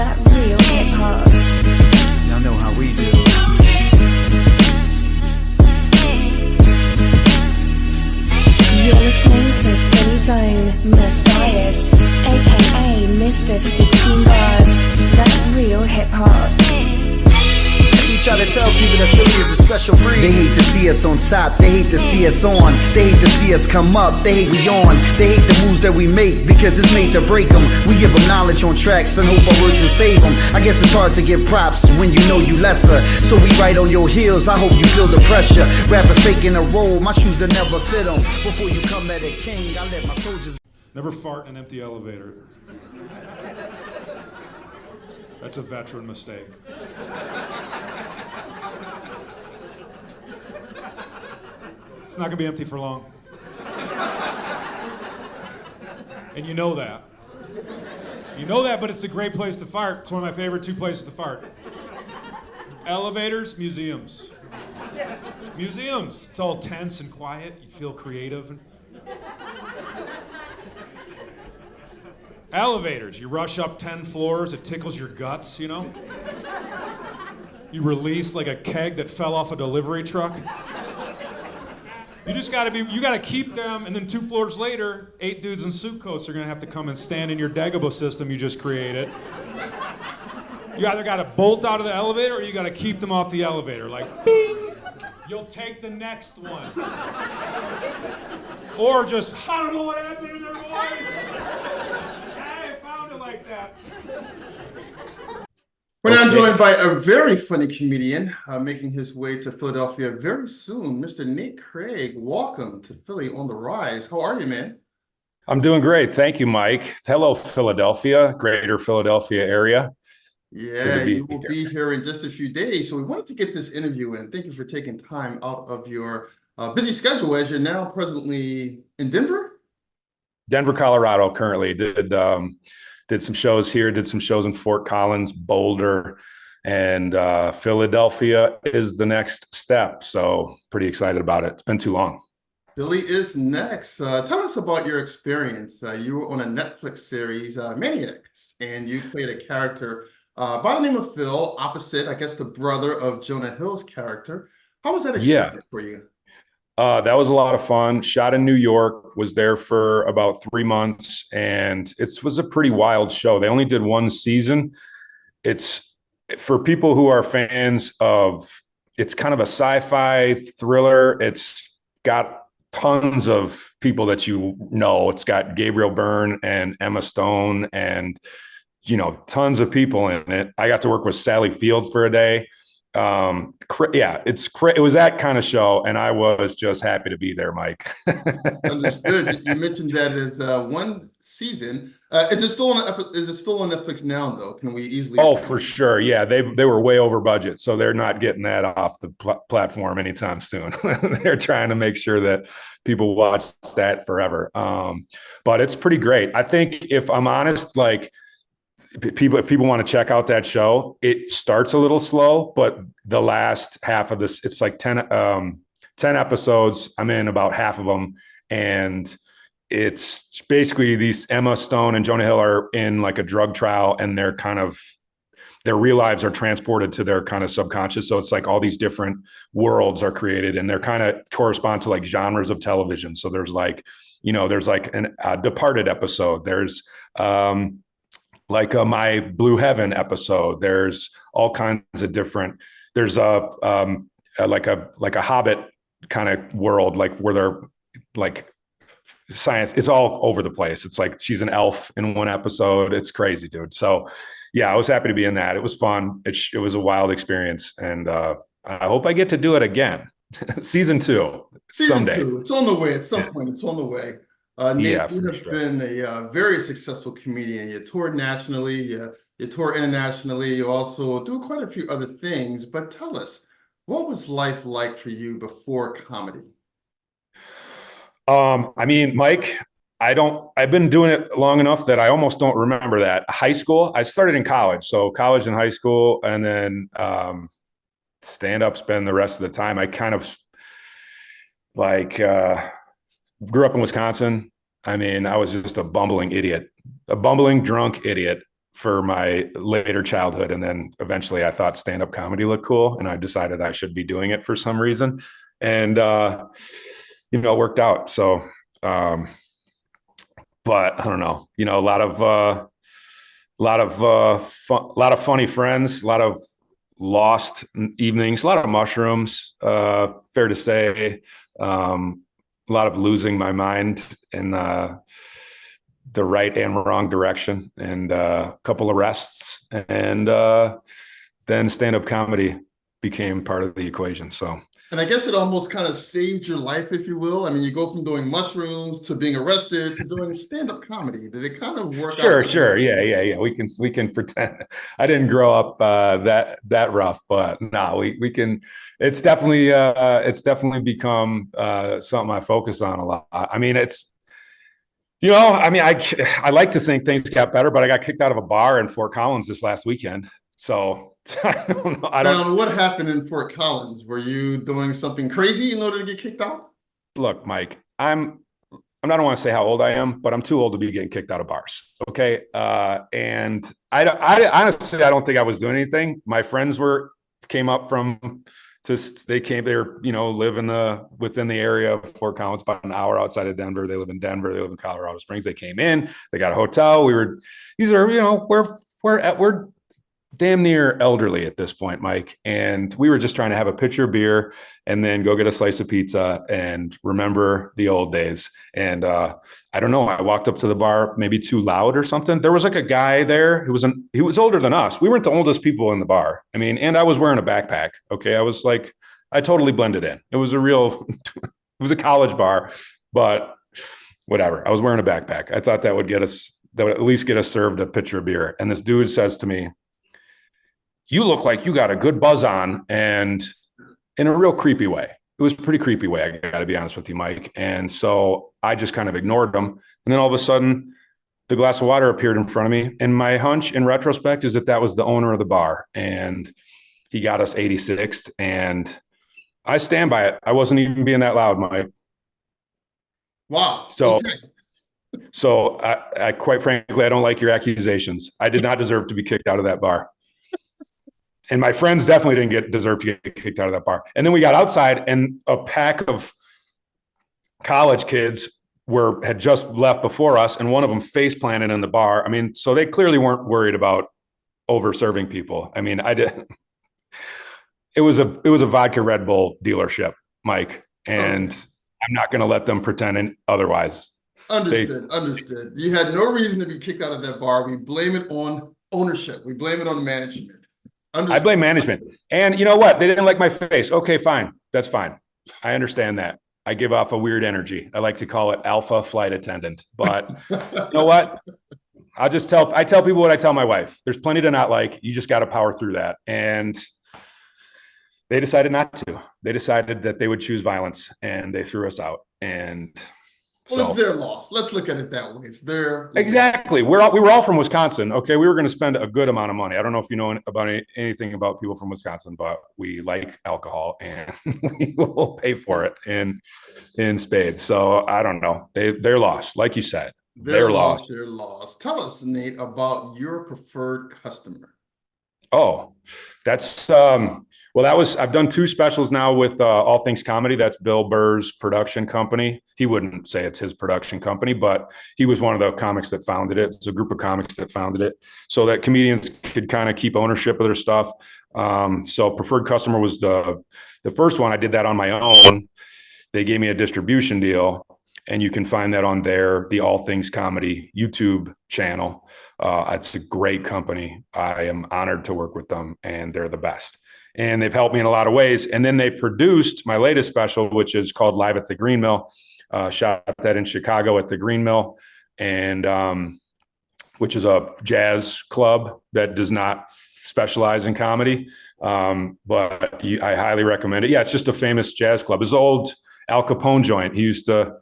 that real hip hop. Y'all know how we do. You're listening to Philly's own Matthias, aka Mr. 16 Bars, that real hip hop. We try to tell people that Philly is a special breed. They hate to see us on top, they hate to see us on. They hate to see us come up, they hate we on. They hate the moves that we make because it's made to break them. We give them knowledge on tracks and hope our words can save them. I guess it's hard to give props when you know you lesser. So we right on your heels, I hope you feel the pressure. Rappers taking a roll, my shoes will never fit them. Before you come at a king, I let my soldiers. Never fart in an empty elevator. That's a veteran mistake. It's not gonna be empty for long. And you know that. You know that, but it's a great place to fart. It's one of my favorite two places to fart. Elevators, museums. Museums, it's all tense and quiet. You feel creative. Elevators, you rush up 10 floors, it tickles your guts, you know? You release like a keg that fell off a delivery truck. You just you gotta keep them, and then 2 floors later, 8 dudes in suit coats are gonna have to come and stand in your Dagobah system you just created. You either gotta bolt out of the elevator or you gotta keep them off the elevator. Like, bing! You'll take the next one. Or just, I don't know what happened in their voice. I found it like that. We're now joined by a very funny comedian making his way to Philadelphia very soon, Mr. Nate Craig. Welcome to Philly on the Rise. How are you, man? I'm doing great. Thank you, Mike. Hello, Philadelphia, greater Philadelphia area. Yeah, you will be here in just a few days. So we wanted to get this interview in. Thank you for taking time out of your busy schedule as you're now presently in Denver? Denver, Colorado, currently. Did some shows here, did some shows in Fort Collins, Boulder, and Philadelphia is the next step. So pretty excited about it. It's been too long. Philly is next. Tell us about your experience. You were on a Netflix series, Maniacs, and you played a character by the name of Phil, opposite, I guess, the brother of Jonah Hill's character. How was that experience for you? That was a lot of fun. Shot in New York, was there for about 3 months, and it was a pretty wild show. They only did 1 season. It's for people who are fans of, it's kind of a sci-fi thriller. It's got tons of people that you know. It's got Gabriel Byrne and Emma Stone and, you know, tons of people in it. I got to work with Sally Field for a day. It was that kind of show, and I was just happy to be there, Mike. Understood. You mentioned that it's 1 season. Is it still on Netflix now, though? Can we easily? Oh, for sure. Yeah, they were way over budget, so they're not getting that off the platform anytime soon. They're trying to make sure that people watch that forever. But it's pretty great. I think, if I'm honest, like, if people want to check out that show, it starts a little slow, but the last half of this, it's like 10 episodes. I'm in about half of them. And it's basically these Emma Stone and Jonah Hill are in like a drug trial, and their real lives are transported to their kind of subconscious. So it's like all these different worlds are created, and they're kind of correspond to like genres of television. So there's like, you know, there's like a Departed episode. There's, like a My Blue Heaven episode. There's all kinds of different. There's like a Hobbit kind of world, like where they're like science. It's all over the place. It's like she's an elf in 1 episode. It's crazy, dude. So yeah, I was happy to be in that. It was fun. It was a wild experience, and I hope I get to do it again. Season 2 someday. 2. It's on the way. At some point, it's on the way. Nate, you have been a very successful comedian. You toured nationally, you tour internationally, you also do quite a few other things. But tell us, what was life like for you before comedy? I mean, Mike, I've been doing it long enough that I almost don't remember that. High school, I started in college. So college and high school, and then stand-up's been the rest of the time. I kind of like grew up in Wisconsin. I mean, I was just a bumbling idiot, a bumbling drunk idiot. for my later childhood. And then eventually I thought stand-up comedy looked cool, and I decided I should be doing it for some reason. And, it worked out. So, but I don't know, a lot of funny friends, a lot of lost evenings, a lot of mushrooms, fair to say, a lot of losing my mind in, the right and wrong direction, and a couple arrests, and then stand-up comedy became part of the equation. So, and I guess it almost kind of saved your life, if you will. I mean, you go from doing mushrooms to being arrested to doing stand-up comedy. Did it kind of work out? Sure. Yeah. We can pretend I didn't grow up that rough, but no, we can. It's definitely become something I focus on a lot. I mean, I like to think things got better, but I got kicked out of a bar in Fort Collins this last weekend. So I don't know. Now, what happened in Fort Collins? Were you doing something crazy in order to get kicked out? Look, Mike, I don't want to say how old I am, but I'm too old to be getting kicked out of bars. Okay. And I honestly, I don't think I was doing anything. My friends came up they live within the area of Fort Collins, about an hour outside of Denver. They live in Denver. They live in Colorado Springs. They came in, they got a hotel. We're damn near elderly at this point, Mike. And we were just trying to have a pitcher of beer and then go get a slice of pizza and remember the old days. And I don't know, I walked up to the bar, maybe too loud or something. There was like a guy there he was older than us. We weren't the oldest people in the bar. I mean, and I was wearing a backpack. Okay. I totally blended in. It was a college bar, but whatever. I was wearing a backpack. I thought that would at least get us served a pitcher of beer. And this dude says to me, "You look like you got a good buzz on," and in a real creepy way. It was a pretty creepy way, I got to be honest with you, Mike. And so I just kind of ignored him. And then all of a sudden, the glass of water appeared in front of me. And my hunch in retrospect is that was the owner of the bar. And he got us 86th. And I stand by it. I wasn't even being that loud, Mike. Wow. So, okay. So I quite frankly, I don't like your accusations. I did not deserve to be kicked out of that bar. And my friends definitely didn't deserve to get kicked out of that bar. And then we got outside, and a pack of college kids had just left before us, and one of them face planted in the bar. I mean, so they clearly weren't worried about over serving people. I mean, it was a vodka Red Bull dealership, Mike, and I'm not going to let them pretend otherwise. Understood. You had no reason to be kicked out of that bar. We blame it on ownership. We blame it on management. I blame management. And you know what? They didn't like my face. Okay, fine. That's fine. I understand that. I give off a weird energy. I like to call it alpha flight attendant. But you know what? I tell people what I tell my wife. There's plenty to not like. You just got to power through that. And they decided not to. They decided that they would choose violence, and they threw us out. And it's their loss. Let's look at it that way. It's their exactly. We were all from Wisconsin. Okay, we were going to spend a good amount of money. I don't know if you know about anything about people from Wisconsin, but we like alcohol, and we will pay for it in spades. So I don't know. They're lost, like you said. They're lost. They're lost. Tell us, Nate, about your preferred customer. Oh, that's I've done 2 specials now with All Things Comedy. That's Bill Burr's production company. He wouldn't say it's his production company, but he was one of the comics that founded it. It's a group of comics that founded it so that comedians could kind of keep ownership of their stuff. So preferred customer was the first one. I did that on my own. They gave me a distribution deal, and you can find that on the All Things Comedy YouTube channel. It's a great company. I am honored to work with them, and they're the best. And they've helped me in a lot of ways. And then they produced my latest special, which is called Live at the Green Mill. Shot that in Chicago at the Green Mill, and which is a jazz club that does not specialize in comedy. But I highly recommend it. Yeah, it's just a famous jazz club. It's old Al Capone joint. He used to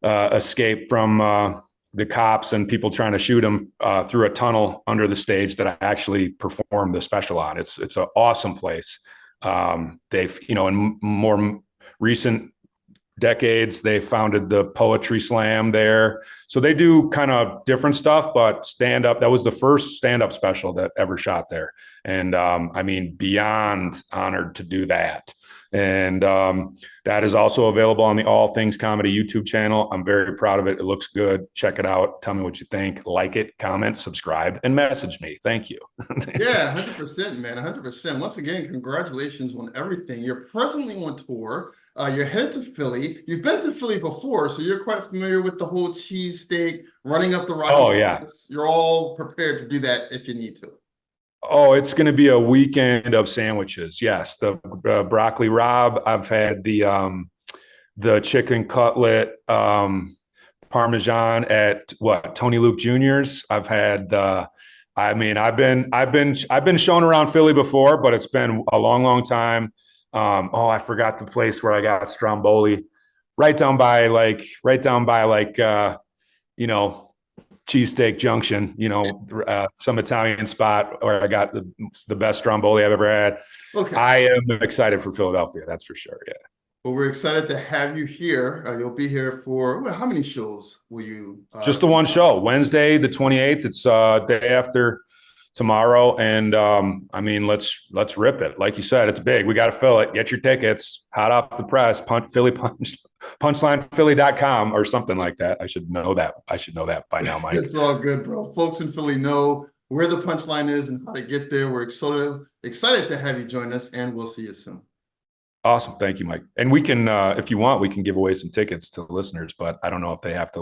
escape from the cops and people trying to shoot him through a tunnel under the stage that I actually performed the special on. It's an awesome place. They've, in more recent decades. They founded the Poetry Slam there. So they do kind of different stuff, but stand up, that was the first stand up special that ever shot there. And I mean, beyond honored to do that. And that is also available on the All Things Comedy YouTube channel. I'm very proud of it. It looks good. Check it out. Tell me what you think. Like it, comment, subscribe, and message me. Thank you. Yeah, 100%, man. 100%. Once again, congratulations on everything. You're presently on tour. You're headed to Philly. You've been to Philly before, so you're quite familiar with the whole cheesesteak, running up the Rocky. Oh, yeah. You're all prepared to do that if you need to. Oh, it's going to be a weekend of sandwiches. Yes, the broccoli rabe. I've had the chicken cutlet parmesan at Tony Luke Jr.'s. I've had I've been shown around Philly before, but it's been a long time. I forgot the place where I got Stromboli, right down by Cheesesteak Junction, some Italian spot where I got the best Stromboli I've ever had. Okay. I am excited for Philadelphia. That's for sure. Yeah. Well, we're excited to have you here. You'll be here for how many shows will you? Just the one show, Wednesday, the 28th. It's day after tomorrow. And let's rip it. Like you said, it's big. We got to fill it. Get your tickets hot off the press. Punchlinephilly.com or something like that. I should know that by now, Mike. It's all good, bro. Folks in Philly know where the Punchline is and how to get there. We're excited to have you join us, and we'll see you soon. Awesome. Thank you, Mike. And we can, if you want, we can give away some tickets to listeners, but I don't know if they have to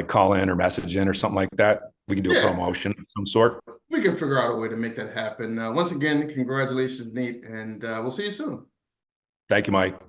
call in or message in or something like that. We can do a promotion of some sort. We can figure out a way to make that happen. Once again, congratulations, Nate, and we'll see you soon. Thank you, Mike.